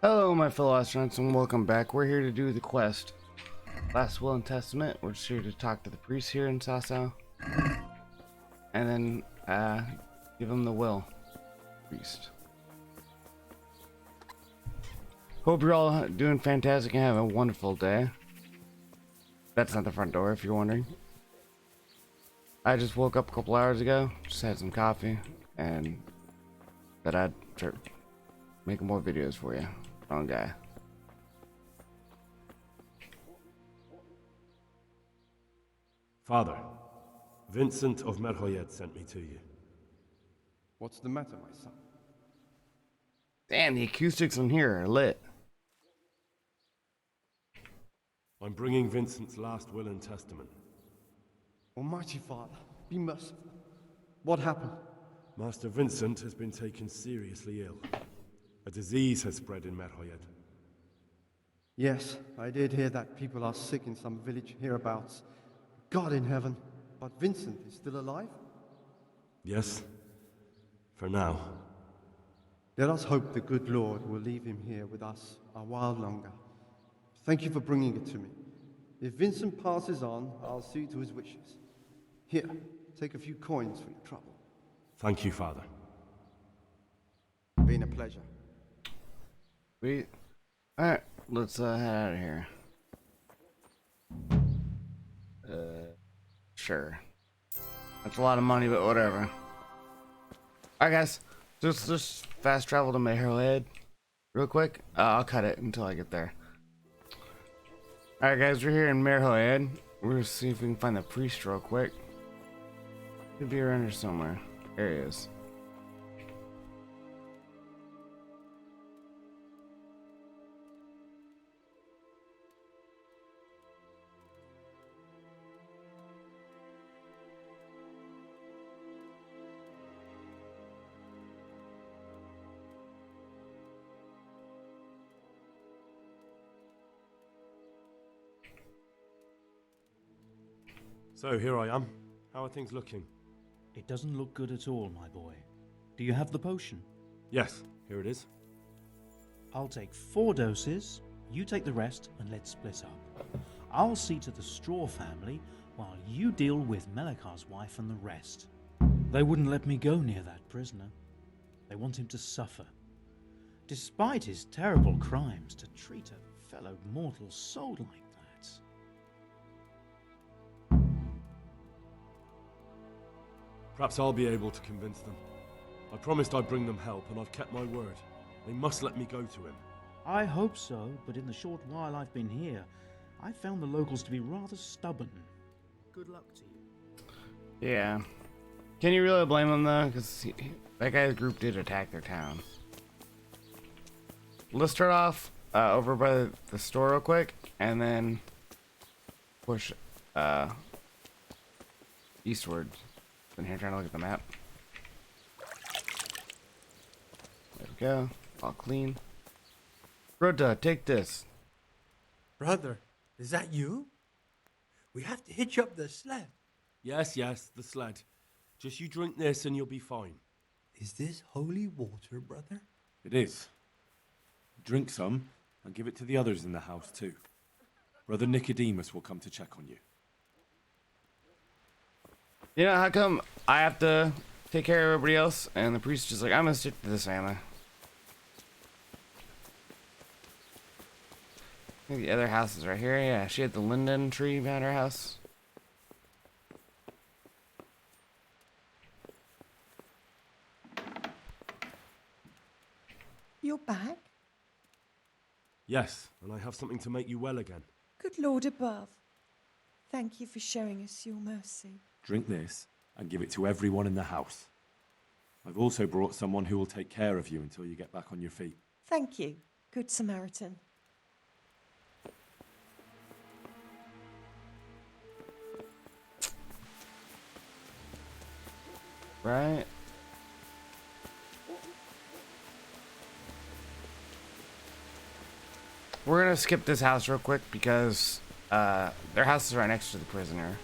Hello, my fellow astronauts, and welcome back. We're here to do the quest. Last Will and Testament. We're just here to talk to the priest here in Sasau. And then, give him the will. Priest. Hope you're all doing fantastic and have a wonderful day. That's not the front door, if you're wondering. I just woke up a couple hours ago, just had some coffee, and that I'd start making more videos for you. Wrong guy. Father, Vincent of Merhoyed sent me to you. What's the matter, my son? Damn, the acoustics in here are lit. I'm bringing Vincent's last will and testament. Almighty Father, be merciful. What happened? Master Vincent has been taken seriously ill. A disease has spread in Merhoyed. Yes, I did hear that people are sick in some village hereabouts. God in heaven, but Vincent is still alive? Yes, for now. Let us hope the good Lord will leave him here with us a while longer. Thank you for bringing it to me. If Vincent passes on, I'll see to his wishes. Here, take a few coins for your trouble. Thank you, Father. Been a pleasure. Sweet. Alright, let's head out of here. Sure. That's a lot of money, but whatever. Alright guys, just fast travel to Merhoyed real quick. I'll cut it until I get there. Alright guys, we're here in Merhoyed. We're gonna see if we can find the priest real quick. Could be around here somewhere. There he is. So here I am. How are things looking? It doesn't look good at all, my boy. Do you have the potion? Yes, here it is. I'll take 4 doses, you take the rest, and let's split up. I'll see to the Straw family, while you deal with Melikar's wife and the rest. They wouldn't let me go near that prisoner. They want him to suffer. Despite his terrible crimes, to treat a fellow mortal soul like that. Perhaps I'll be able to convince them. I promised I'd bring them help, and I've kept my word. They must let me go to him. I hope so, but in the short while I've been here, I've found the locals to be rather stubborn. Good luck to you. Yeah. Can you really blame him though? Because that guy's group did attack their town. Let's start off over by the store real quick, and then push eastward. In here trying to look at the map. There we go. All clean. Rhoda, take this. Brother, is that you? We have to hitch up the sled. Yes, the sled. Just you drink this and you'll be fine. Is this holy water, brother? It is. Drink some and give it to the others in the house too. Brother Nicodemus will come to check on you. You know, how come I have to take care of everybody else and the priest just like, I'm gonna stick to this family? I think the other house is right here. Yeah, she had the linden tree behind her house. You're back? Yes, and I have something to make you well again. Good Lord above. Thank you for showing us your mercy. Drink this and give it to everyone in the house. I've also brought someone who will take care of you until you get back on your feet. Thank you, Good Samaritan. Right. We're gonna skip this house real quick because their house is right next to the prisoner.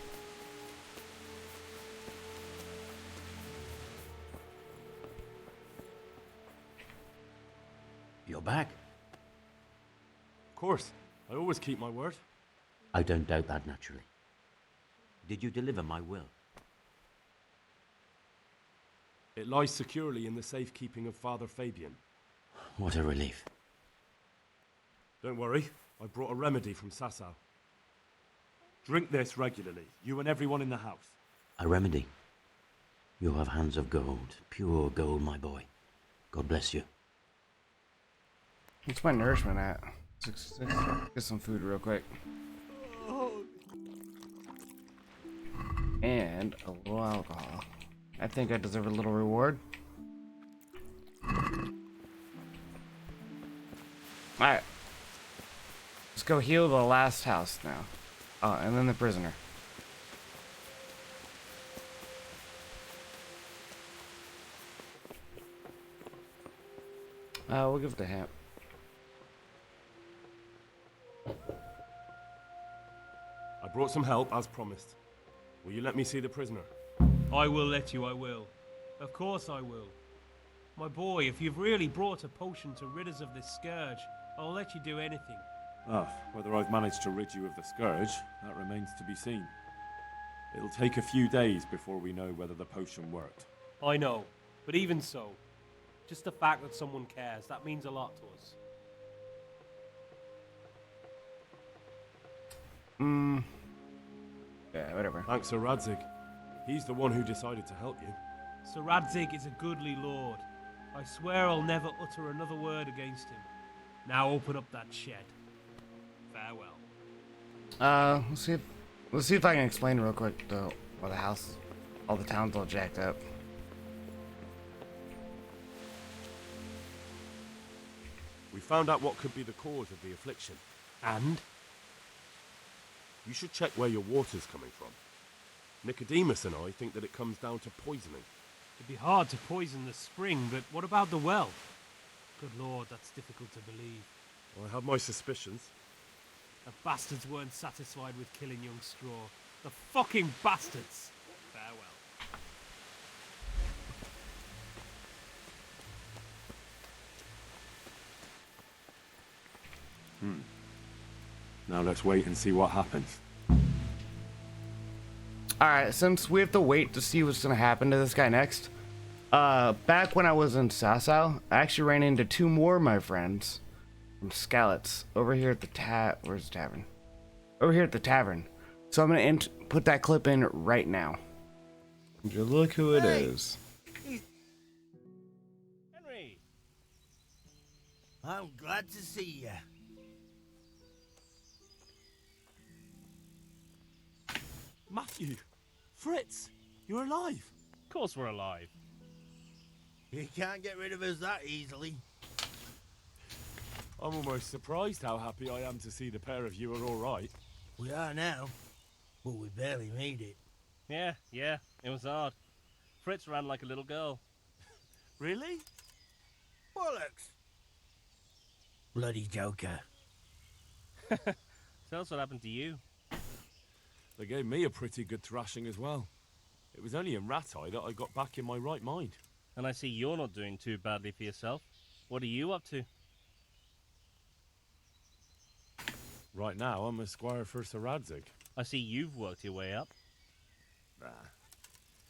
You're back. course. I always keep my word. I don't doubt that, naturally. Did you deliver my will? It lies securely in the safekeeping of Father Fabian. What a relief. Don't worry, I brought a remedy from Sasau. Drink this regularly, you and everyone in the house. A remedy. You have hands of gold, pure gold, my boy. God bless you. What's my nourishment at? 66. Get some food real quick. And a little alcohol. I think I deserve a little reward. Alright. Let's go heal the last house now. Oh, and then the prisoner. We'll give it to him. I brought some help, as promised. Will you let me see the prisoner? I will let you, I will. Of course I will. My boy, if you've really brought a potion to rid us of this scourge, I'll let you do anything. Ah, whether I've managed to rid you of the scourge, that remains to be seen. It'll take a few days before we know whether the potion worked. I know, but even so, just the fact that someone cares, that means a lot to us. Yeah, whatever. Thanks, Sir Radzig. He's the one who decided to help you. Sir Radzig is a goodly lord. I swear I'll never utter another word against him. Now open up that shed. Farewell. Let's see if I can explain real quick why the house, all the town's all jacked up. We found out what could be the cause of the affliction. And? You should check where your water's coming from. Nicodemus and I think that it comes down to poisoning. It'd be hard to poison the spring, but what about the well? Good lord, that's difficult to believe. I have my suspicions. The bastards weren't satisfied with killing young Straw. The fucking bastards! Farewell. Now let's wait and see what happens. Alright, since we have to wait to see what's gonna happen to this guy next, back when I was in Sasau, I actually ran into two more of my friends from Skalitz over here at the where's the tavern? Over here at the tavern. So I'm gonna put that clip in right now. You look who it is. Henry! I'm glad to see you. Matthew! Fritz! You're alive! Of course we're alive. You can't get rid of us that easily. I'm almost surprised how happy I am to see the pair of you are all right. We are now, but we barely made it. Yeah, it was hard. Fritz ran like a little girl. Really? Bollocks! Bloody joker. Tell us what happened to you. They gave me a pretty good thrashing as well. It was only in Ratai that I got back in my right mind. And I see you're not doing too badly for yourself. What are you up to? Right now, I'm a squire for Sir Radzig. I see you've worked your way up.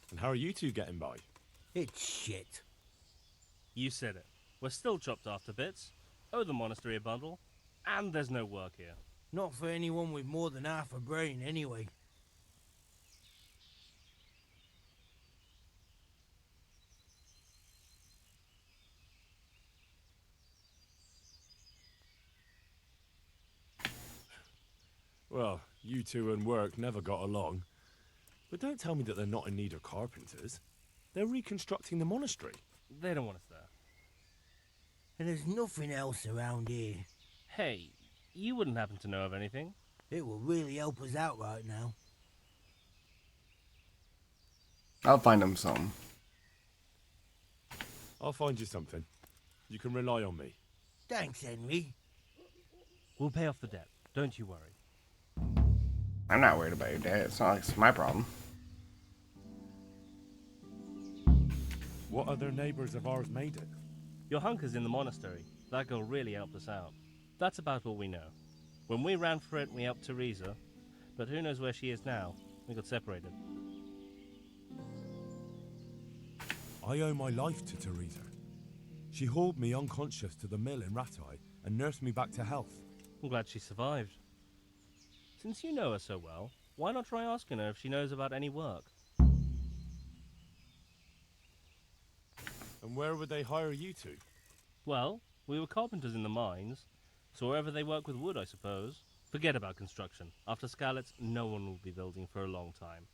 And how are you two getting by? It's shit. You said it. We're still chopped off to bits. Owe the monastery a bundle. And there's no work here. Not for anyone with more than half a brain, anyway. Well, you two and work never got along. But don't tell me that they're not in need of carpenters. They're reconstructing the monastery. They don't want us there. And there's nothing else around here. Hey, you wouldn't happen to know of anything? It will really help us out right now. I'll find him something. I'll find you something. You can rely on me. Thanks, Henry. We'll pay off the debt. Don't you worry. I'm not worried about your dad. It's not like it's my problem. What other neighbors of ours made it? Your hunker's in the monastery. That girl really helped us out. That's about all we know. When we ran for it, we helped Teresa, but who knows where she is now? We got separated. I owe my life to Teresa. She hauled me unconscious to the mill in Ratai and nursed me back to health. I'm glad she survived. Since you know her so well, why not try asking her if she knows about any work? And where would they hire you to? Well, we were carpenters in the mines, so wherever they work with wood, I suppose. Forget about construction. After Skalitz, no one will be building for a long time.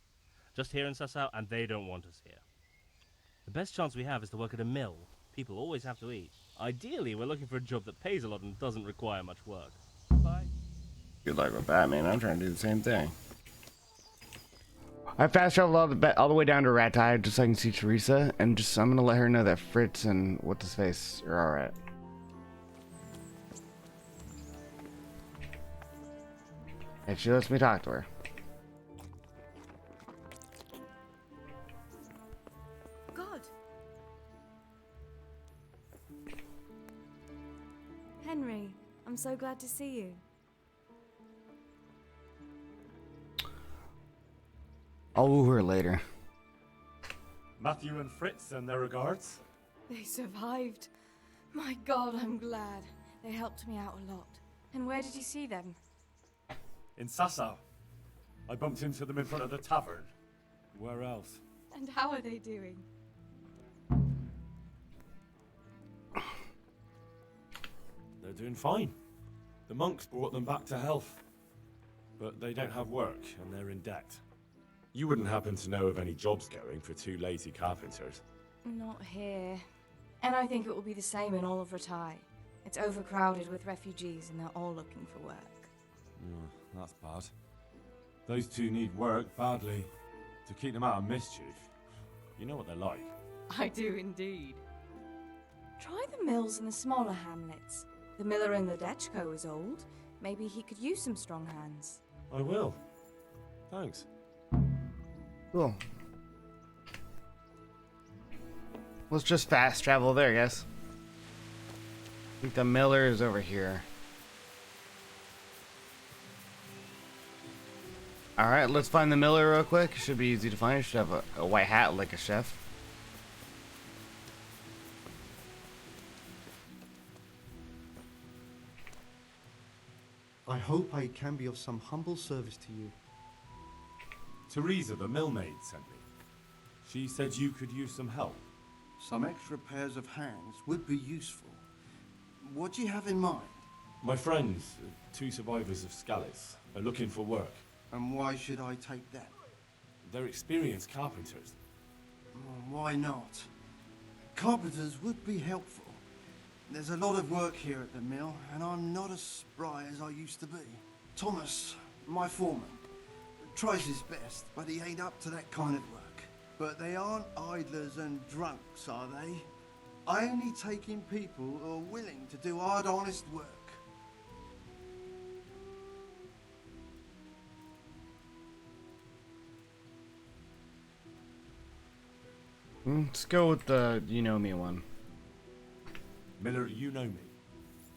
Just here in Sassau, and they don't want us here. The best chance we have is to work at a mill. People always have to eat. Ideally, we're looking for a job that pays a lot and doesn't require much work. Bye. Good luck with that, man. I'm trying to do the same thing. I fast traveled all the way down to Ratai just so I can see Teresa, and I'm gonna let her know that Fritz and what's his face are alright. And she lets me talk to her. God. Henry, I'm so glad to see you. I'll woo her later. Matthew and Fritz send their regards. They survived. My God, I'm glad. They helped me out a lot. And where did you see them? In Sassau. I bumped into them in front of the tavern. Where else? And how are they doing? They're doing fine. The monks brought them back to health. But they don't have work, and they're in debt. You wouldn't happen to know of any jobs going for two lazy carpenters? Not here. And I think it will be the same in all of Ratai. It's overcrowded with refugees and they're all looking for work. That's bad. Those two need work badly. To keep them out of mischief. You know what they're like. I do indeed. Try the mills in the smaller hamlets. The miller in the Dechko is old. Maybe he could use some strong hands. I will. Thanks. Cool. Let's just fast travel there, I guess. I think the miller is over here. Alright, let's find the miller real quick. Should be easy to find. He should have a white hat like a chef. I hope I can be of some humble service to you. Teresa, the millmaid, sent me. She said you could use some help. Some extra pairs of hands would be useful. What do you have in mind? My friends, two survivors of Skalitz, are looking for work. And why should I take them? They're experienced carpenters. Why not? Carpenters would be helpful. There's a lot of work here at the mill, and I'm not as spry as I used to be. Thomas, my foreman, tries his best, but he ain't up to that kind of work. But they aren't idlers and drunks, are they? I only take in people who are willing to do hard, honest work. Let's go with the you know me one. Miller, you know me.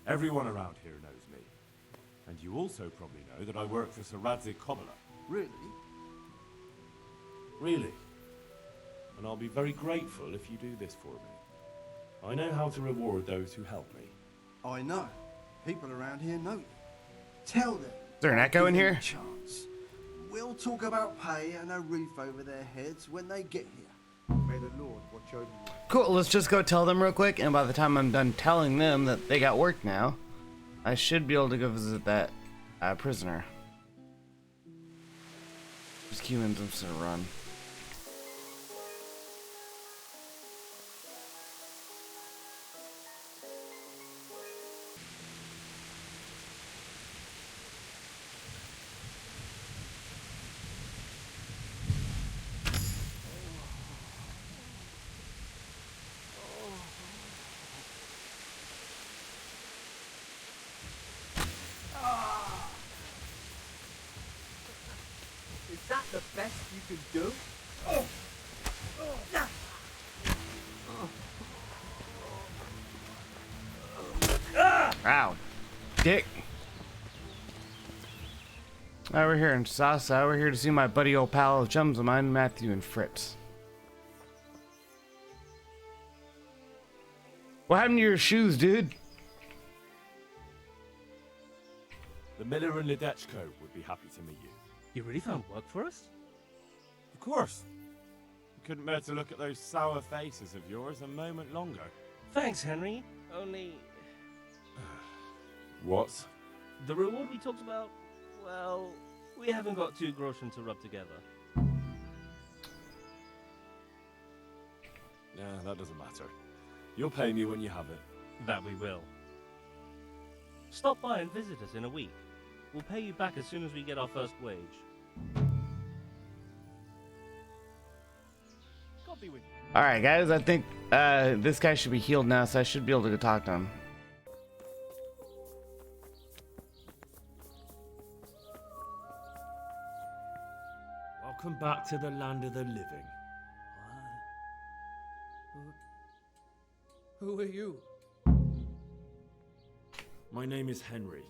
Everyone around here knows me. And you also probably know that I work for Sir Radzig Kobyla. Really? Really. And I'll be very grateful if you do this for me. I know how to reward those who help me. I know. People around here know you. Tell them. Is there an echo in here? Chance. We'll talk about pay and a roof over their heads when they get here. May the Lord watch over you. Cool, let's just go tell them real quick, and by the time I'm done telling them that they got work now, I should be able to go visit that prisoner. Just Cuman's just gonna run. Is that the best you can do? Ow. Dick. We're here in Sasa. We're here to see my buddy old pal of chums of mine, Matthew and Fritz. What happened to your shoes, dude? The miller and Ledechko would be happy to meet you. You really found work for us? Of course. I couldn't bear to look at those sour faces of yours a moment longer. Thanks, Henry. Only... What? The reward we talked about, well, we haven't got 2 groschen to rub together. Yeah, that doesn't matter. You'll pay me when you have it. That we will. Stop by and visit us in a week. We'll pay you back as soon as we get our first wage. God be with you. Alright, guys, I think this guy should be healed now, so I should be able to go talk to him. Welcome back to the land of the living. Who are you? My name is Henry,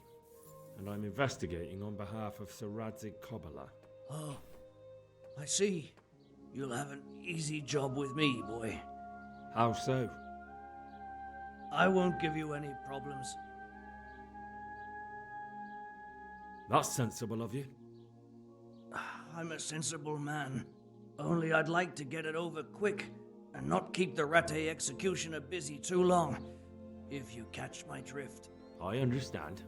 and I'm investigating on behalf of Sir Radzig Kobyla. Oh, I see. You'll have an easy job with me, boy. How so? I won't give you any problems. That's sensible of you. I'm a sensible man. Only I'd like to get it over quick and not keep the Ratte executioner busy too long, if you catch my drift. I understand.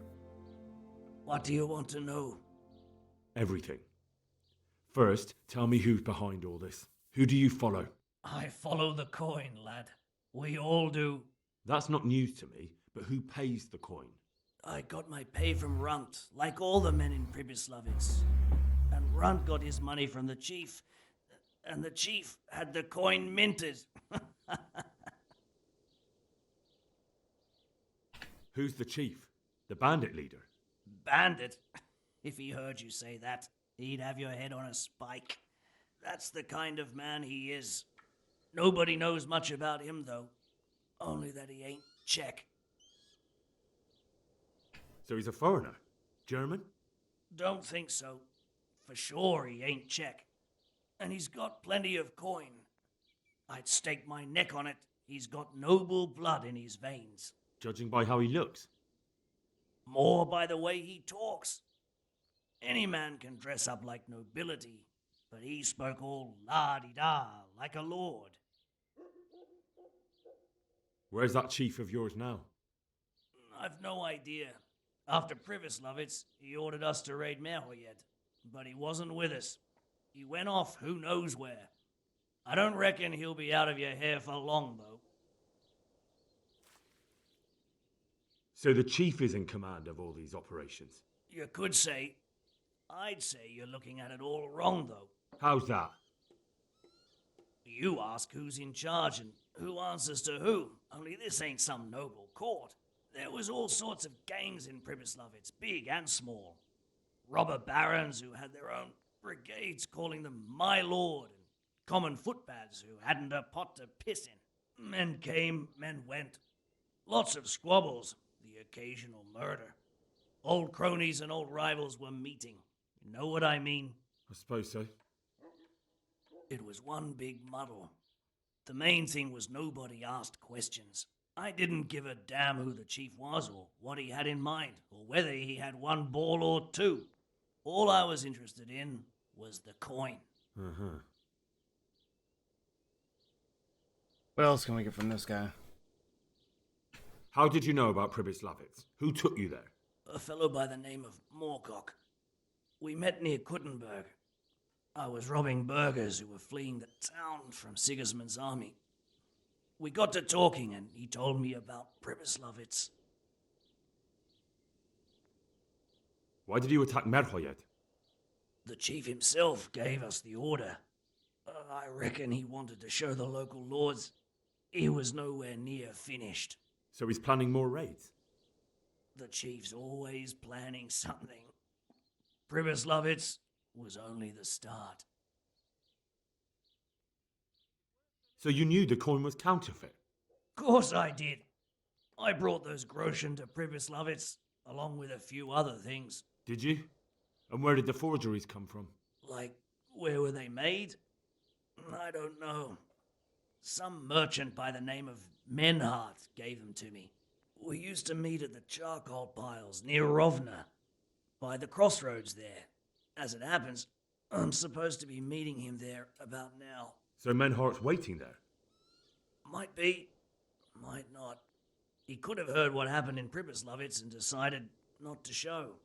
What do you want to know? Everything. First, tell me who's behind all this. Who do you follow? I follow the coin, lad. We all do. That's not news to me, but who pays the coin? I got my pay from Runt, like all the men in Pribyslavitz. And Runt got his money from the chief, and the chief had the coin minted. Who's the chief? The bandit leader? Bandit? If he heard you say that, he'd have your head on a spike. That's the kind of man he is. Nobody knows much about him, though. Only that he ain't Czech. So he's a foreigner? German? Don't think so. For sure he ain't Czech. And he's got plenty of coin. I'd stake my neck on it. He's got noble blood in his veins. Judging by how he looks? More by the way he talks. Any man can dress up like nobility, but he spoke all la-di-da like a lord. Where's that chief of yours now? I've no idea. After Pribyslavitz, he ordered us to raid Merhoyed, but he wasn't with us. He went off who knows where. I don't reckon he'll be out of your hair for long, though. So the chief is in command of all these operations? You could say. I'd say you're looking at it all wrong, though. How's that? You ask who's in charge and who answers to who, only this ain't some noble court. There was all sorts of gangs in Pribyslavitz, big and small. Robber barons who had their own brigades calling them my lord, and common footpads who hadn't a pot to piss in. Men came, men went. Lots of squabbles, the occasional murder. Old cronies and old rivals were meeting. You know what I mean? I suppose so. It was one big muddle. The main thing was nobody asked questions. I didn't give a damn who the chief was or what he had in mind or whether he had one ball or two. All I was interested in was the coin. Uh-huh. What else can we get from this guy? How did you know about Pribyslavitz? Who took you there? A fellow by the name of Moorcock. We met near Kuttenberg. I was robbing burghers who were fleeing the town from Sigismund's army. We got to talking and he told me about Pribyslavitz. Why did you attack Merhoyed? The chief himself gave us the order. I reckon he wanted to show the local lords he was nowhere near finished. So he's planning more raids? The chief's always planning something. Pribyslavitz was only the start. So you knew the coin was counterfeit? Course I did. I brought those groschen to Pribyslavitz, along with a few other things. Did you? And where did the forgeries come from? Like, where were they made? I don't know. Some merchant by the name of Menhart gave them to me. We used to meet at the charcoal piles near Rovna, by the crossroads there. As it happens, I'm supposed to be meeting him there about now. So Menhart's waiting there? Might be, might not. He could have heard what happened in Pribyslavitz and decided not to show.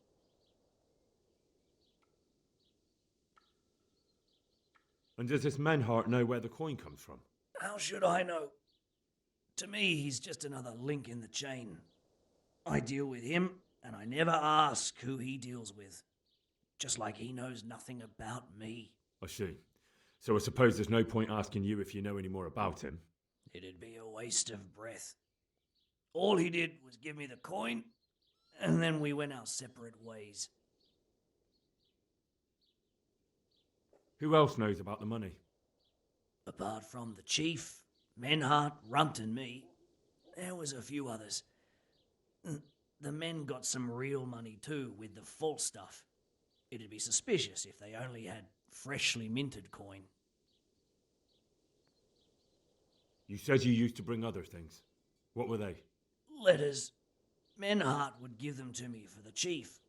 And does this Menhart know where the coin comes from? How should I know? To me, he's just another link in the chain. I deal with him, and I never ask who he deals with. Just like he knows nothing about me. I see. So I suppose there's no point asking you if you know any more about him. It'd be a waste of breath. All he did was give me the coin, and then we went our separate ways. Who else knows about the money? Apart from the chief, Menhart, Runt, and me, there was a few others. The men got some real money too, with the false stuff. It'd be suspicious if they only had freshly minted coin. You said you used to bring other things. What were they? Letters. Menhart would give them to me for the chief.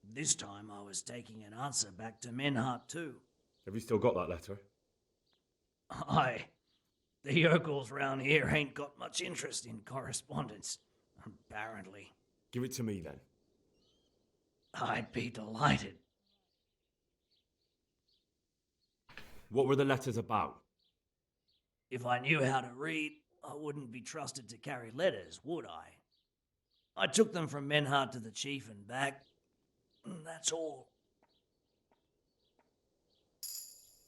This time I was taking an answer back to Menhart too. Have you still got that letter? Aye. The yokels round here ain't got much interest in correspondence, apparently. Give it to me then. I'd be delighted. What were the letters about? If I knew how to read, I wouldn't be trusted to carry letters, would I? I took them from Menhart to the chief and back. That's all.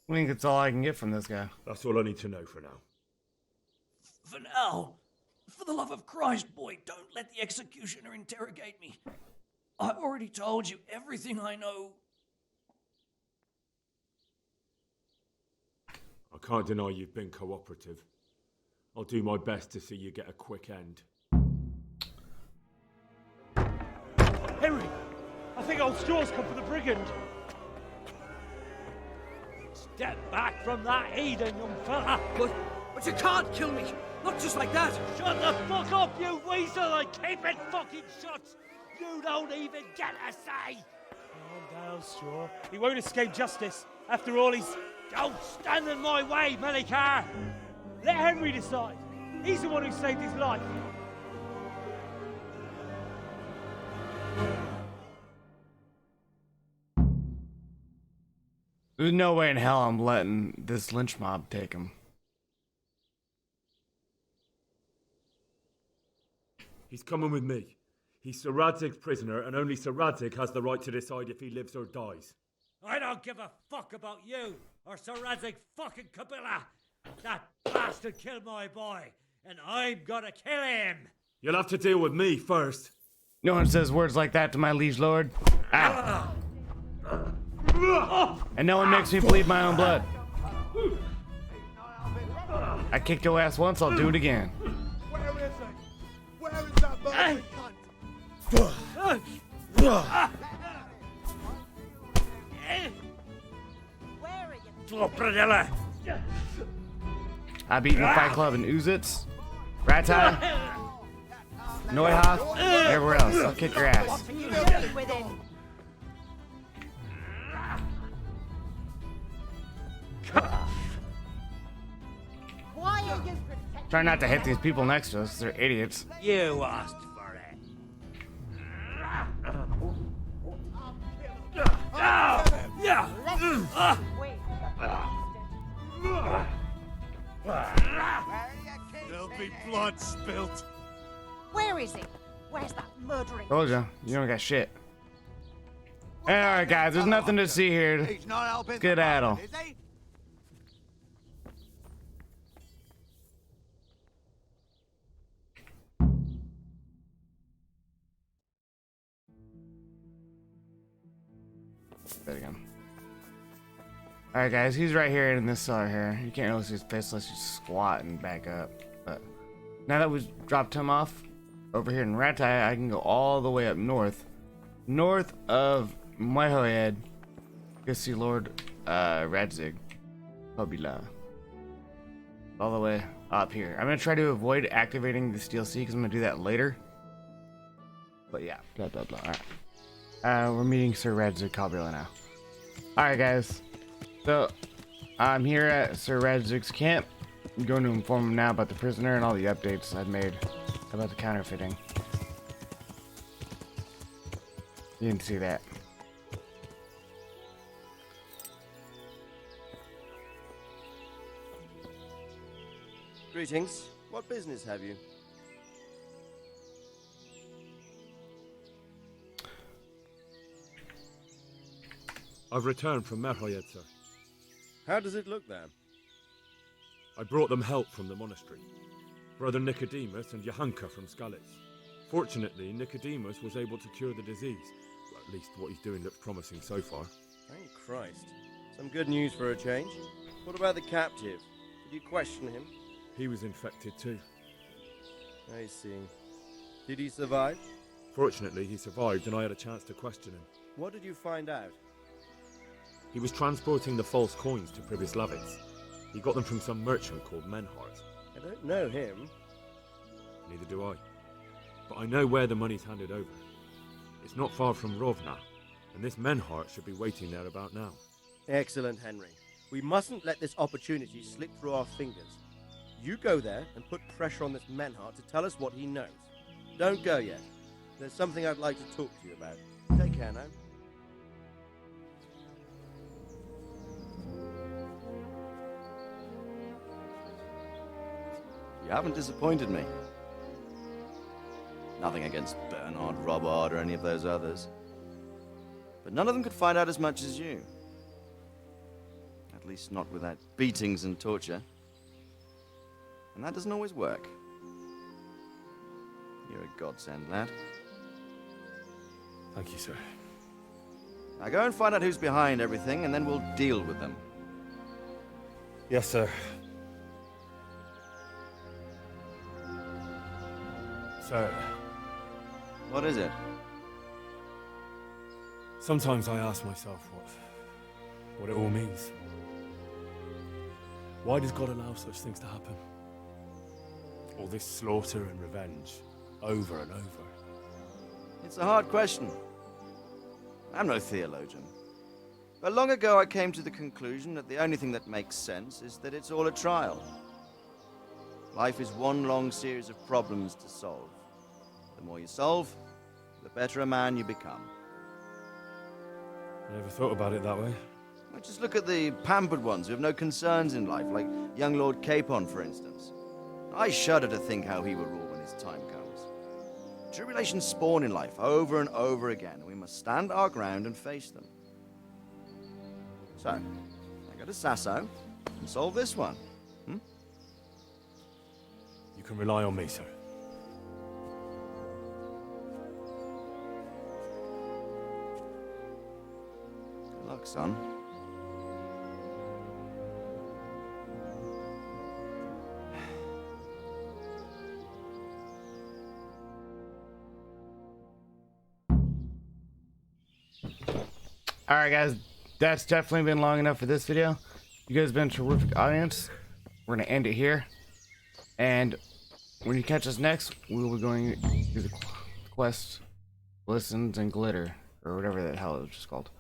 I think that's all I can get from this guy. That's all I need to know for now. For now, for the love of Christ, boy, don't let the executioner interrogate me. I already told you everything I know. I can't deny you've been cooperative. I'll do my best to see you get a quick end. Henry! I think old Straw's come for the brigand. Step back from that heathen, young fella! But you can't kill me! Not just like that! Shut the fuck up, you weasel, and keep it fucking shut! You don't even get a say! Calm down, Straw. He won't escape justice. After all, he's... Don't stand in my way, Melikar! Let Henry decide. He's the one who saved his life. There's no way in hell I'm letting this lynch mob take him. He's coming with me. He's Sir Radzig's prisoner, and only Sir Radzig has the right to decide if he lives or dies. I don't give a fuck about you or Sir Radzig fucking Kobyla. That bastard killed my boy, and I'm gonna kill him. You'll have to deal with me first. No one says words like that to my liege lord. Ow. And no one makes me bleed my own blood. I kicked your ass once, I'll do it again. Where is it? Where is that murdering cunt? I beat in Fight Club in Uzitz, Ratai, Neuhoff, everywhere else. I'll kick your ass. Why are you Try not to hit these people next to us, they're idiots. You asked for it. There'll be blood spilt. Where is he? Where's that murdering? Told you, you don't got shit. Alright guys, there's nothing to see here. Skedaddle. There you go. Alright guys, he's right here in this cellar here. You can't really see his face unless you squat and back up. But now that we've dropped him off over here in Ratai, I can go all the way up north. North of head. Go see Lord Radzig Kobyla. All the way up here. I'm gonna try to avoid activating this DLC because I'm gonna do that later. But yeah, blah blah blah. Alright. We're meeting Sir Radzig Kobyla now. Alright guys. So I'm here at Sir Radzig's camp. I'm going to inform him now about the prisoner and all the updates I've made about the counterfeiting. You didn't see that. Greetings. What business have you? I've returned from Merhoyed, sir. How does it look there? I brought them help from the monastery. Brother Nicodemus and Johanka from Skalitz. Fortunately, Nicodemus was able to cure the disease. Well, at least what he's doing looks promising so far. Thank Christ. Some good news for a change. What about the captive? Did you question him? He was infected too. I see. Did he survive? Fortunately, he survived and I had a chance to question him. What did you find out? He was transporting the false coins to Pribyslavitz. He got them from some merchant called Menhart. I don't know him. Neither do I. But I know where the money's handed over. It's not far from Rovna, and this Menhart should be waiting there about now. Excellent, Henry. We mustn't let this opportunity slip through our fingers. You go there and put pressure on this Menhart to tell us what he knows. Don't go yet. There's something I'd like to talk to you about. Take care now. You haven't disappointed me. Nothing against Bernard, Robert, or any of those others. But none of them could find out as much as you. At least not without beatings and torture. And that doesn't always work. You're a godsend, lad. Thank you, sir. Now go and find out who's behind everything, and then we'll deal with them. Yes, sir. Sir. What is it? Sometimes I ask myself what it all means. Why does God allow such things to happen? All this slaughter and revenge, over and over. It's a hard question. I'm no theologian. But long ago I came to the conclusion that the only thing that makes sense is that it's all a trial. Life is one long series of problems to solve. The more you solve, the better a man you become. I never thought about it that way. Well, just look at the pampered ones who have no concerns in life, like young Lord Capon, for instance. I shudder to think how he will rule when his time comes. Tribulations spawn in life over and over again, and we must stand our ground and face them. So, I go to Sasso and solve this one. You can rely on me, sir. Good luck, son. Alright guys, that's definitely been long enough for this video. You guys have been a terrific audience. We're going to end it here. And when you catch us next, we will be going through the quest, Listens and Glitter, or whatever the hell it was just called.